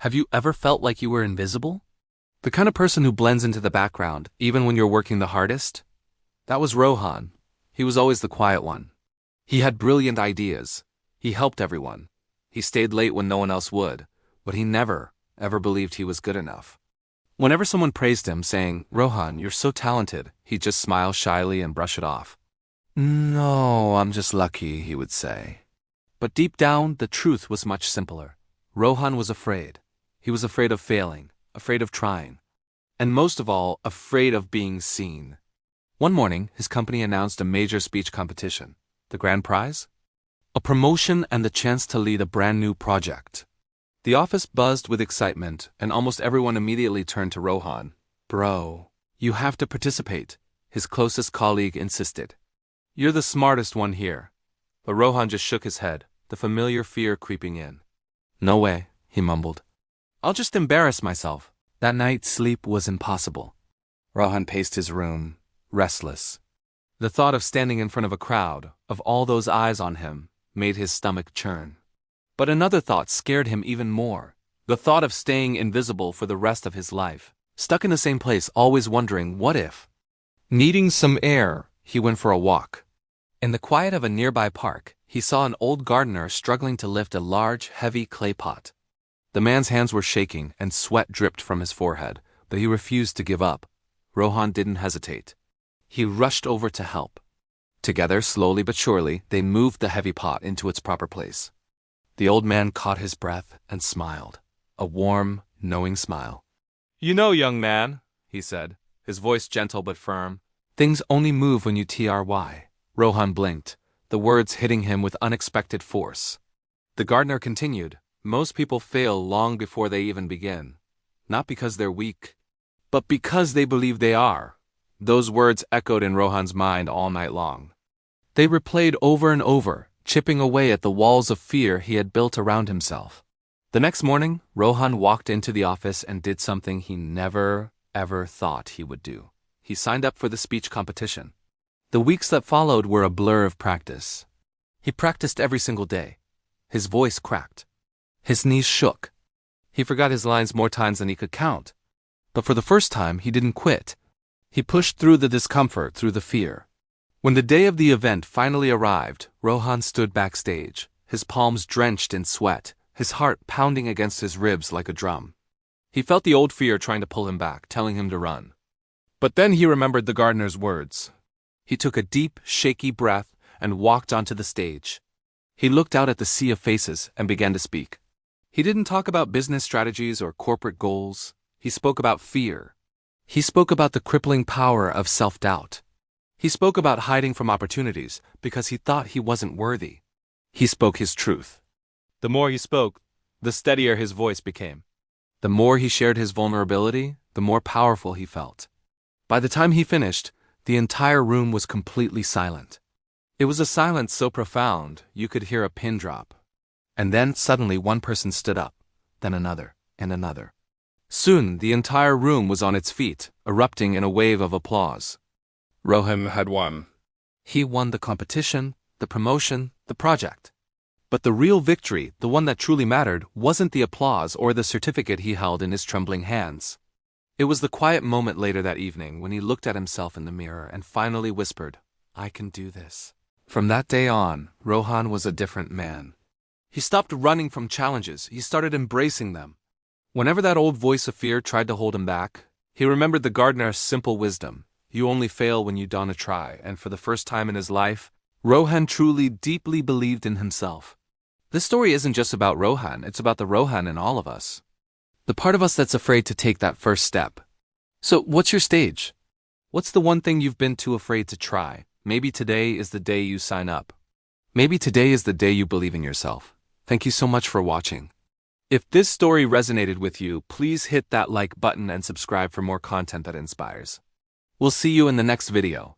Have you ever felt like you were invisible? The kind of person who blends into the background, even when you're working the hardest? That was Rohan. He was always the quiet one. He had brilliant ideas. He helped everyone. He stayed late when no one else would, but he never, ever believed he was good enough. Whenever someone praised him, saying, "Rohan, you're so talented," he'd just smile shyly and brush it off. "No, I'm just lucky," he would say. But deep down, the truth was much simpler. Rohan was afraid. He was afraid of failing, afraid of trying, and most of all, afraid of being seen. One morning, his company announced a major speech competition. The grand prize? A promotion and the chance to lead a brand new project. The office buzzed with excitement, and almost everyone immediately turned to Rohan. "Bro, you have to participate," his closest colleague insisted. "You're the smartest one here." But Rohan just shook his head, the familiar fear creeping in. "No way," he mumbled. "I'll just embarrass myself." That night, sleep was impossible. Rohan paced his room, restless. The thought of standing in front of a crowd, of all those eyes on him, made his stomach churn. But another thought scared him even more. The thought of staying invisible for the rest of his life, stuck in the same place, always wondering, what if? Needing some air, he went for a walk. In the quiet of a nearby park, he saw an old gardener struggling to lift a large, heavy clay pot. The man's hands were shaking and sweat dripped from his forehead, but he refused to give up. Rohan didn't hesitate. He rushed over to help. Together, slowly but surely, they moved the heavy pot into its proper place. The old man caught his breath and smiled, a warm, knowing smile. "You know, young man," he said, his voice gentle but firm, "things only move when you try." Rohan blinked, the words hitting him with unexpected force. The gardener continued, "Most people fail long before they even begin. Not because they're weak, but because they believe they are." Those words echoed in Rohan's mind all night long. They replayed over and over, chipping away at the walls of fear he had built around himself. The next morning, Rohan walked into the office and did something he never, ever thought he would do. He signed up for the speech competition. The weeks that followed were a blur of practice. He practiced every single day. His voice cracked. His knees shook. He forgot his lines more times than he could count. But for the first time, he didn't quit. He pushed through the discomfort, through the fear. When the day of the event finally arrived, Rohan stood backstage, his palms drenched in sweat, his heart pounding against his ribs like a drum. He felt the old fear trying to pull him back, telling him to run. But then he remembered the gardener's words. He took a deep, shaky breath and walked onto the stage. He looked out at the sea of faces and began to speak. He didn't talk about business strategies or corporate goals. He spoke about fear. He spoke about the crippling power of self-doubt. He spoke about hiding from opportunities because he thought he wasn't worthy. He spoke his truth. The more he spoke, the steadier his voice became. The more he shared his vulnerability, the more powerful he felt. By the time he finished, the entire room was completely silent. It was a silence so profound, you could hear a pin drop. And then suddenly one person stood up, then another, and another. Soon, the entire room was on its feet, erupting in a wave of applause. Rohan had won. He won the competition, the promotion, the project. But the real victory, the one that truly mattered, wasn't the applause or the certificate he held in his trembling hands. It was the quiet moment later that evening when he looked at himself in the mirror and finally whispered, "I can do this." From that day on, Rohan was a different man. He stopped running from challenges, he started embracing them. Whenever that old voice of fear tried to hold him back, he remembered the gardener's simple wisdom. You only fail when you don't try, and for the first time in his life, Rohan truly, deeply believed in himself. This story isn't just about Rohan, it's about the Rohan in all of us. The part of us that's afraid to take that first step. So, what's your stage? What's the one thing you've been too afraid to try? Maybe today is the day you sign up. Maybe today is the day you believe in yourself. Thank you so much for watching. If this story resonated with you, please hit that like button and subscribe for more content that inspires. We'll see you in the next video.